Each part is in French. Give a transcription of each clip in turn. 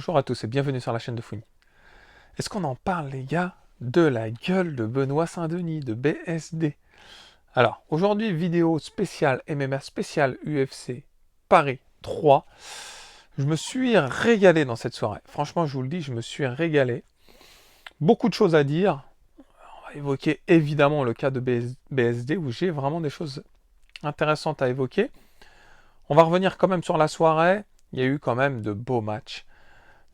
Bonjour à tous et bienvenue sur la chaîne de Founy. Est-ce qu'on en parle les gars de la gueule de Benoît Saint-Denis, de BSD? Alors, aujourd'hui, vidéo spéciale MMA, spéciale UFC Paris 3. Je me suis régalé dans cette soirée. Franchement, je vous le dis, je me suis régalé. Beaucoup de choses à dire. On va évoquer évidemment le cas de BSD où j'ai vraiment des choses intéressantes à évoquer. On va revenir quand même sur la soirée. Il y a eu quand même de beaux matchs,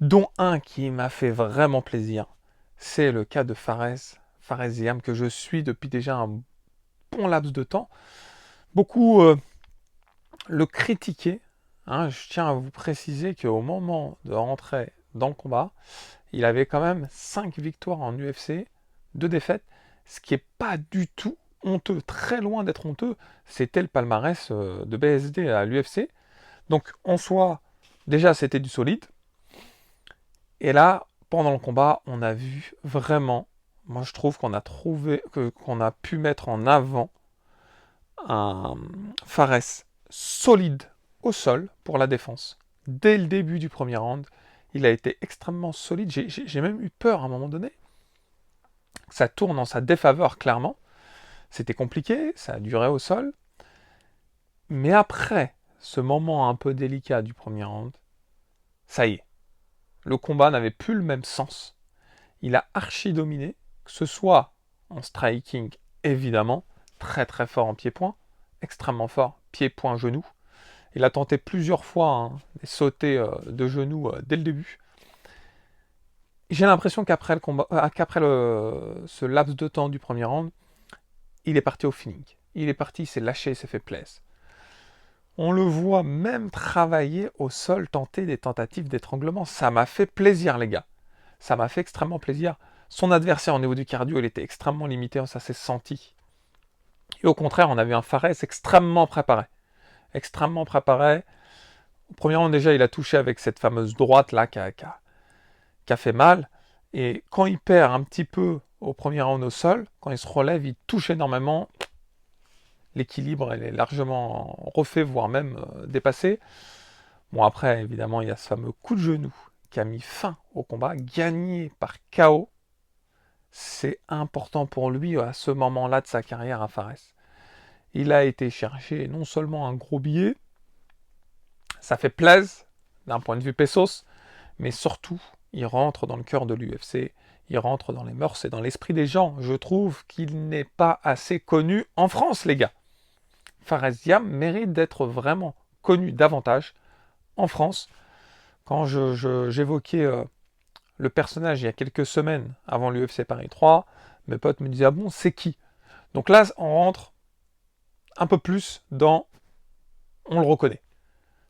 dont un qui m'a fait vraiment plaisir. C'est le cas de Faresiam, que je suis depuis déjà un bon laps de temps. Beaucoup le critiquaient. Hein. Je tiens à vous préciser qu'au moment de rentrer dans le combat, il avait quand même 5 victoires en UFC, 2 défaites, ce qui n'est pas du tout honteux, très loin d'être honteux. C'était le palmarès de BSD à l'UFC. Donc en soi, déjà c'était du solide. Et là, pendant le combat, on a vu vraiment, moi je trouve qu'on a pu mettre en avant un Fares solide au sol pour la défense. Dès le début du premier round, il a été extrêmement solide. J'ai même eu peur à un moment donné. Ça tourne en sa défaveur, clairement. C'était compliqué, ça a duré au sol. Mais après ce moment un peu délicat du premier round, ça y est. Le combat n'avait plus le même sens. Il a archi dominé, que ce soit en striking, évidemment, très très fort en pied-point, extrêmement fort, pied-point, genou. Il a tenté plusieurs fois des sautés de genoux dès le début. J'ai l'impression qu'après le combat, ce laps de temps du premier round, il est parti au feeling. Il est parti, il s'est lâché, il s'est fait plaisir. On le voit même travailler au sol, tenter des tentatives d'étranglement. Ça m'a fait plaisir, les gars. Ça m'a fait extrêmement plaisir. Son adversaire au niveau du cardio, il était extrêmement limité, ça s'est senti. Et au contraire, on a vu un Fares extrêmement préparé. Extrêmement préparé. Au premier round, déjà, il a touché avec cette fameuse droite là qui a fait mal. Et quand il perd un petit peu au premier round au sol, quand il se relève, il touche énormément. L'équilibre, elle est largement refait, voire même dépassé. Bon, après, évidemment, il y a ce fameux coup de genou qui a mis fin au combat, gagné par KO. C'est important pour lui à ce moment-là de sa carrière à Fares. Il a été chercher non seulement un gros billet, ça fait plaisir d'un point de vue pesos, mais surtout, il rentre dans le cœur de l'UFC, il rentre dans les mœurs et dans l'esprit des gens. Je trouve qu'il n'est pas assez connu en France, les gars. Faresiam mérite d'être vraiment connu davantage en France. Quand j'évoquais le personnage il y a quelques semaines avant l'UFC Paris 3, mes potes me disaient « Ah bon, c'est qui ?» Donc là, on rentre un peu plus dans « on le reconnaît ».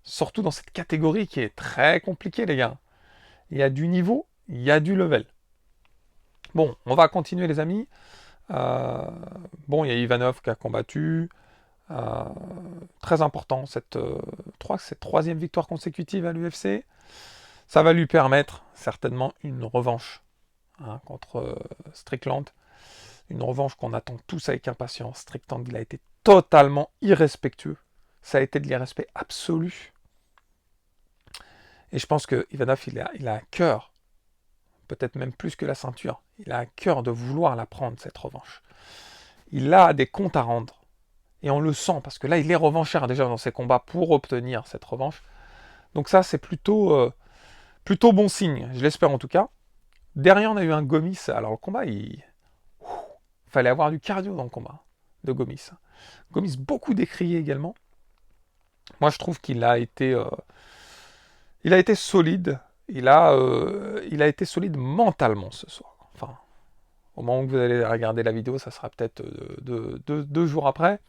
Surtout dans cette catégorie qui est très compliquée, les gars. Il y a du niveau, il y a du level. Bon, on va continuer, les amis. Bon, il y a Ivanov qui a combattu. Très important, cette troisième victoire consécutive à l'UFC. Ça va lui permettre certainement une revanche contre Strickland. Une revanche qu'on attend tous avec impatience. Strickland, il a été totalement irrespectueux. Ça a été de l'irrespect absolu. Et je pense que Ivanov, il a à cœur, peut-être même plus que la ceinture, il a à cœur de vouloir la prendre, cette revanche. Il a des comptes à rendre. Et on le sent, parce que là, il est revanchard déjà dans ses combats pour obtenir cette revanche. Donc ça, c'est plutôt bon signe, je l'espère en tout cas. Derrière, on a eu un Gomis. Alors le combat, il fallait avoir du cardio dans le combat de Gomis. Gomis, beaucoup décrié également. Moi, je trouve qu'il a été solide. Il a été solide mentalement ce soir. Enfin, au moment où vous allez regarder la vidéo, ça sera peut-être 2 jours après.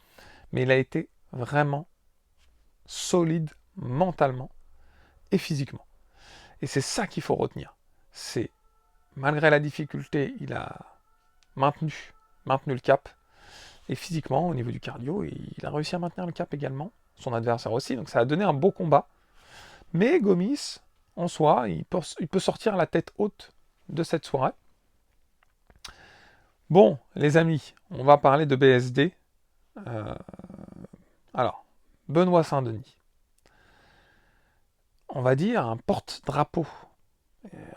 Mais il a été vraiment solide mentalement et physiquement. Et c'est ça qu'il faut retenir. C'est, malgré la difficulté, il a maintenu le cap. Et physiquement, au niveau du cardio, il a réussi à maintenir le cap également. Son adversaire aussi. Donc ça a donné un beau combat. Mais Gomis, en soi, il peut sortir la tête haute de cette soirée. Bon, les amis, on va parler de BSD. Alors, Benoît Saint-Denis. On va dire un porte-drapeau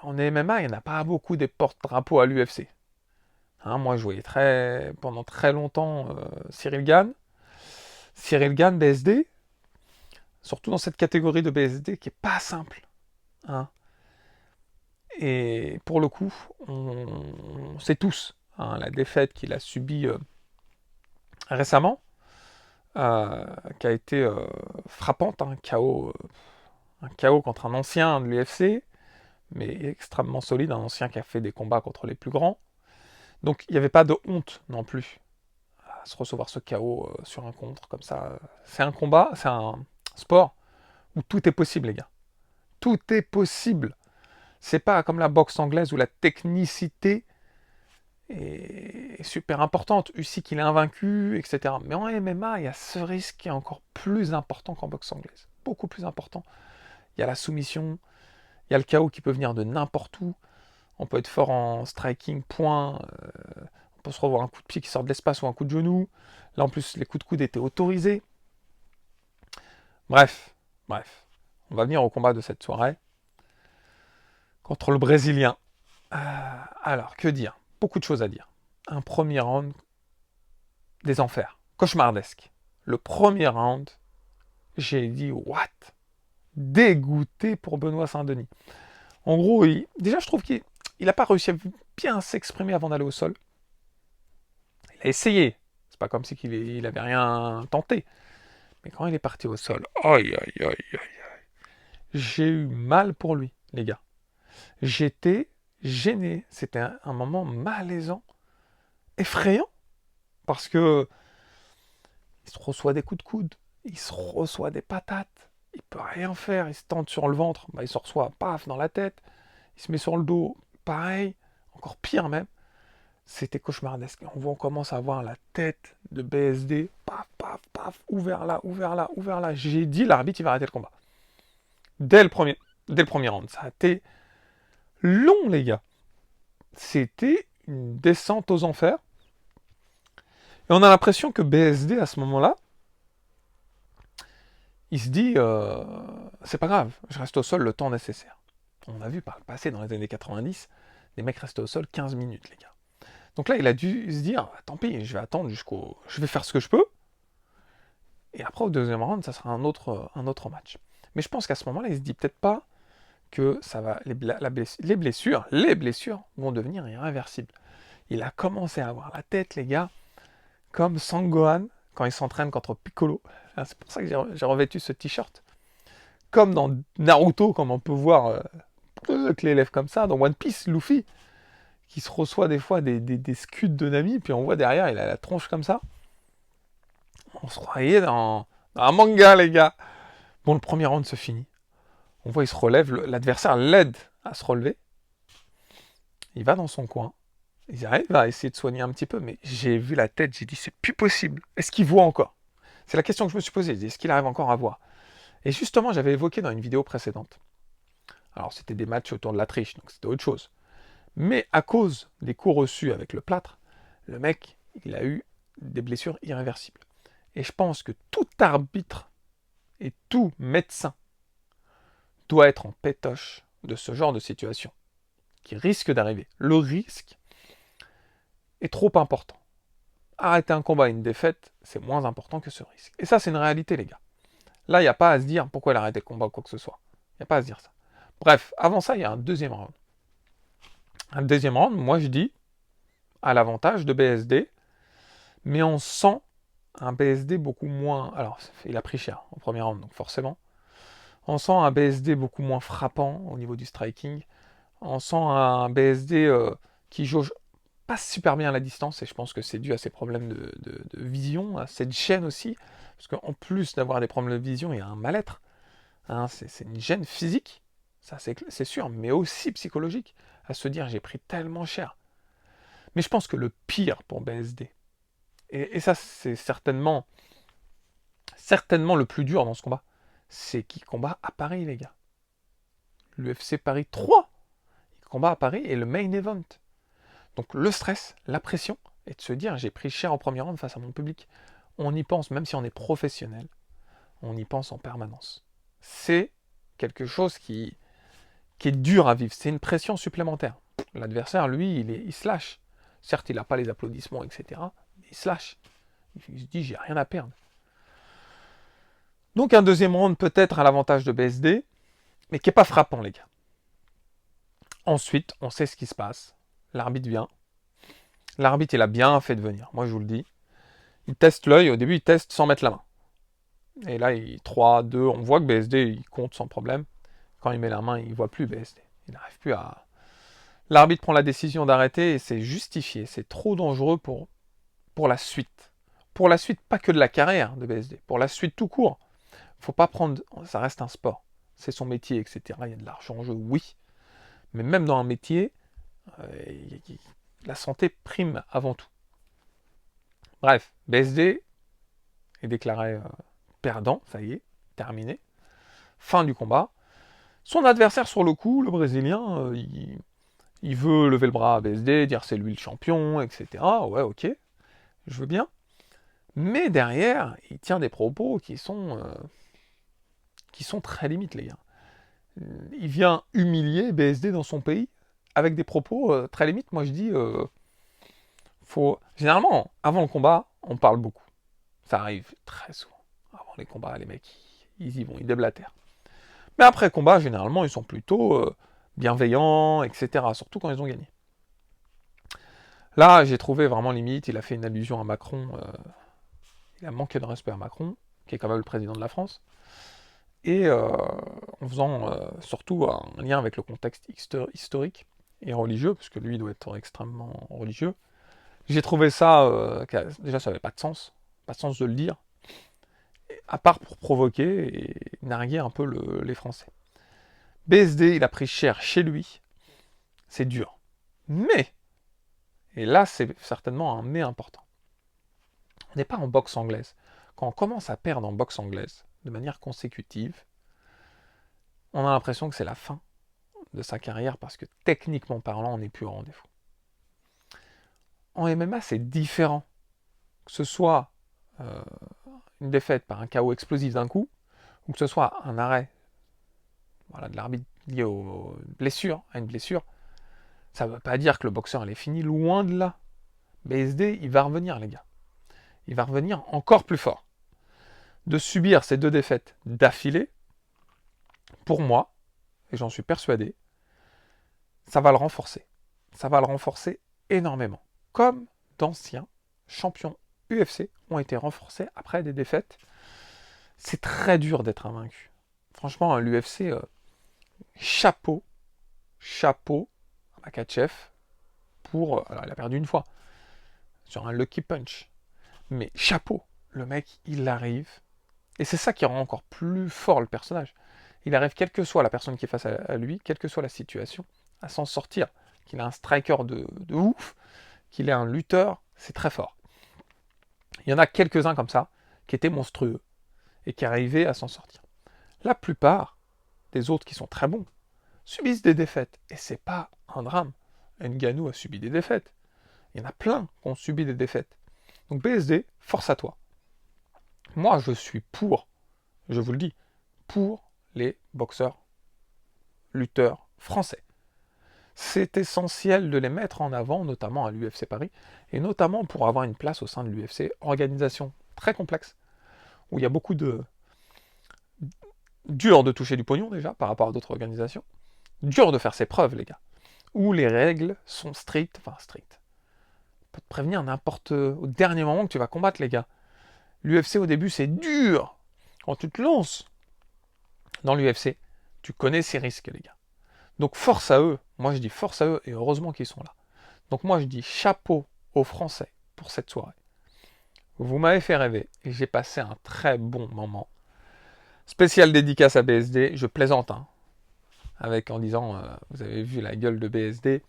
En MMA, il n'y en a pas beaucoup des porte-drapeaux à l'UFC. Hein, moi, je voyais pendant très longtemps Cyril Gane. Cyril Gane, BSD, surtout dans cette catégorie de BSD qui est pas simple. Hein. Et pour le coup, on sait tous hein, la défaite qu'il a subie récemment, qui a été frappante, un KO contre un ancien de l'UFC, mais extrêmement solide, un ancien qui a fait des combats contre les plus grands. Donc il n'y avait pas de honte non plus à se recevoir ce KO sur un contre comme ça. C'est un combat, c'est un sport où tout est possible, les gars. Tout est possible. C'est pas comme la boxe anglaise où la technicité est super importante. Usyk, il est invaincu, etc. Mais en MMA, il y a ce risque qui est encore plus important qu'en boxe anglaise. Beaucoup plus important. Il y a la soumission, il y a le KO qui peut venir de n'importe où. On peut être fort en striking, point. On peut se revoir un coup de pied qui sort de l'espace ou un coup de genou. Là, en plus, les coups de coude étaient autorisés. Bref. On va venir au combat de cette soirée. Contre le Brésilien. Alors, que dire? Beaucoup de choses à dire. Un premier round des enfers. Cauchemardesque. Le premier round, j'ai dit what? Dégoûté pour Benoît Saint-Denis. En gros, déjà, je trouve qu'il n'a pas réussi à bien s'exprimer avant d'aller au sol. Il a essayé. C'est pas comme si il avait rien tenté. Mais quand il est parti au sol, aïe, aïe, aïe, aïe, j'ai eu mal pour lui, les gars. J'étais gêné. C'était un moment malaisant, effrayant, parce que il se reçoit des coups de coude, il se reçoit des patates, il peut rien faire, il se tente sur le ventre, il se reçoit, paf, dans la tête, il se met sur le dos, pareil, encore pire même. C'était cauchemardesque. On commence à voir la tête de BSD, paf, paf, paf, ouvert là, ouvert là, ouvert là. J'ai dit, l'arbitre, il va arrêter le combat. Dès le premier round. Ça a été long, les gars. C'était une descente aux enfers. Et on a l'impression que BSD, à ce moment-là, il se dit, c'est pas grave, je reste au sol le temps nécessaire. On a vu par le passé, dans les années 90, des mecs restaient au sol 15 minutes, les gars. Donc là, il a dû se dire, tant pis, je vais attendre je vais faire ce que je peux. Et après, au deuxième round, ça sera un autre match. Mais je pense qu'à ce moment-là, il se dit peut-être pas que ça va, les blessures vont devenir irréversibles. Il a commencé à avoir la tête, les gars, comme Sangohan quand il s'entraîne contre Piccolo. C'est pour ça que j'ai revêtu ce t-shirt. Comme dans Naruto, comme on peut voir avec les lèvres comme ça, dans One Piece, Luffy, qui se reçoit des fois des scuds de Nami, puis on voit derrière, il a la tronche comme ça. On se croyait dans un manga, les gars. Bon, le premier round se finit. On voit, il se relève, l'adversaire l'aide à se relever. Il va dans son coin. Il arrive à essayer de soigner un petit peu, mais j'ai vu la tête, j'ai dit, c'est plus possible. Est-ce qu'il voit encore? C'est la question que je me suis posée. Est-ce qu'il arrive encore à voir? Et justement, j'avais évoqué dans une vidéo précédente. Alors, c'était des matchs autour de la triche, donc c'était autre chose. Mais à cause des coups reçus avec le plâtre, le mec, il a eu des blessures irréversibles. Et je pense que tout arbitre et tout médecin doit être en pétoche de ce genre de situation qui risque d'arriver. Le risque est trop important. Arrêter un combat et une défaite, c'est moins important que ce risque. Et ça, c'est une réalité, les gars. Là, il n'y a pas à se dire pourquoi il a arrêté le combat ou quoi que ce soit. Il n'y a pas à se dire ça. Bref, avant ça, il y a un deuxième round. Un deuxième round, moi je dis, à l'avantage de BSD, mais on sent un BSD beaucoup moins... Alors, il a pris cher au premier round, donc forcément. On sent un BSD beaucoup moins frappant au niveau du striking. On sent un BSD qui jauge pas super bien à la distance, et je pense que c'est dû à ses problèmes de vision, à cette gêne aussi, parce qu'en plus d'avoir des problèmes de vision, il y a un mal-être. Hein, c'est une gêne physique, ça c'est sûr, mais aussi psychologique, à se dire j'ai pris tellement cher. Mais je pense que le pire pour BSD, et ça c'est certainement le plus dur dans ce combat, c'est qu'il combat à Paris, les gars. L'UFC Paris 3, il combat à Paris et le main event. Donc le stress, la pression, et de se dire j'ai pris cher en premier round face à mon public. On y pense, même si on est professionnel, on y pense en permanence. C'est quelque chose qui qui est dur à vivre. C'est une pression supplémentaire. L'adversaire, lui, il se lâche. Certes, il n'a pas les applaudissements, etc. Mais il se lâche. Il se dit, j'ai rien à perdre. Donc un deuxième round peut-être à l'avantage de BSD, mais qui n'est pas frappant, les gars. Ensuite, on sait ce qui se passe. L'arbitre vient. L'arbitre, il a bien fait de venir. Moi, je vous le dis. Il teste l'œil. Au début, il teste sans mettre la main. Et là, 3, 2, on voit que BSD, il compte sans problème. Quand il met la main, il ne voit plus BSD. Il n'arrive plus à... L'arbitre prend la décision d'arrêter et c'est justifié. C'est trop dangereux pour la suite. Pour la suite, pas que de la carrière de BSD. Pour la suite tout court. Faut pas prendre... Ça reste un sport. C'est son métier, etc. Il y a de l'argent en jeu, oui. Mais même dans un métier, la santé prime avant tout. Bref, BSD est déclaré perdant, ça y est, terminé. Fin du combat. Son adversaire sur le coup, le Brésilien, il veut lever le bras à BSD, dire c'est lui le champion, etc. Ouais, ok, je veux bien. Mais derrière, il tient des propos qui sont très limites, les gars. Il vient humilier BSD dans son pays avec des propos très limites. Moi, je dis, généralement, avant le combat, on parle beaucoup. Ça arrive très souvent. Avant les combats, les mecs, ils y vont, ils déblatèrent. Mais après le combat, généralement, ils sont plutôt bienveillants, etc. Surtout quand ils ont gagné. Là, j'ai trouvé vraiment limite. Il a fait une allusion à Macron. Il a manqué de respect à Macron, qui est quand même le président de la France. Et en faisant surtout un lien avec le contexte historique et religieux, parce que lui, il doit être extrêmement religieux. J'ai trouvé ça, déjà, ça n'avait pas de sens de le dire, à part pour provoquer et narguer un peu les Français. BSD, il a pris cher chez lui, c'est dur. Mais, et là, c'est certainement un mais important, on n'est pas en boxe anglaise. Quand on commence à perdre en boxe anglaise, de manière consécutive, on a l'impression que c'est la fin de sa carrière parce que techniquement parlant, on n'est plus au rendez-vous. En MMA, c'est différent. Que ce soit une défaite par un KO explosif d'un coup, ou que ce soit un arrêt de l'arbitre lié à une blessure, ça ne veut pas dire que le boxeur il est fini, loin de là. BSD, il va revenir, les gars. Il va revenir encore plus fort. De subir ces 2 défaites d'affilée, pour moi, et j'en suis persuadé, ça va le renforcer. Ça va le renforcer énormément. Comme d'anciens champions UFC ont été renforcés après des défaites. C'est très dur d'être invaincu. Franchement, l'UFC, chapeau à Makhachev pour... Alors, il a perdu une fois, sur un lucky punch. Mais chapeau, le mec, il arrive. Et c'est ça qui rend encore plus fort le personnage. Il arrive, quelle que soit la personne qui est face à lui, quelle que soit la situation, à s'en sortir. Qu'il a un striker de ouf, qu'il est un lutteur, c'est très fort. Il y en a quelques-uns comme ça, qui étaient monstrueux, et qui arrivaient à s'en sortir. La plupart des autres qui sont très bons, subissent des défaites, et c'est pas un drame. Ngannou a subi des défaites. Il y en a plein qui ont subi des défaites. Donc BSD, force à toi. Moi, je suis pour, je vous le dis, pour les boxeurs, lutteurs français. C'est essentiel de les mettre en avant, notamment à l'UFC Paris, et notamment pour avoir une place au sein de l'UFC, organisation très complexe, où il y a beaucoup de... dur de toucher du pognon déjà, par rapport à d'autres organisations, dur de faire ses preuves, les gars, où les règles sont strictes, On peut te prévenir au dernier moment que tu vas combattre, les gars. L'UFC, au début, c'est dur. Quand tu te lances dans l'UFC, tu connais ses risques, les gars. Donc force à eux, moi je dis force à eux, et heureusement qu'ils sont là. Donc moi je dis chapeau aux Français pour cette soirée. Vous m'avez fait rêver, et j'ai passé un très bon moment. Spécial dédicace à BSD, je plaisante, en disant, vous avez vu la gueule de BSD,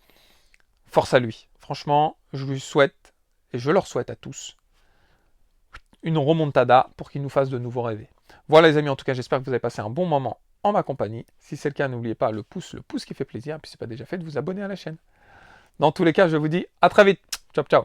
force à lui. Franchement, je lui souhaite, et je leur souhaite à tous, une remontada pour qu'il nous fasse de nouveau rêver. Voilà les amis, en tout cas j'espère que vous avez passé un bon moment en ma compagnie. Si c'est le cas, n'oubliez pas le pouce qui fait plaisir, et puis si ce n'est pas déjà fait, de vous abonner à la chaîne. Dans tous les cas, je vous dis à très vite. Ciao, ciao.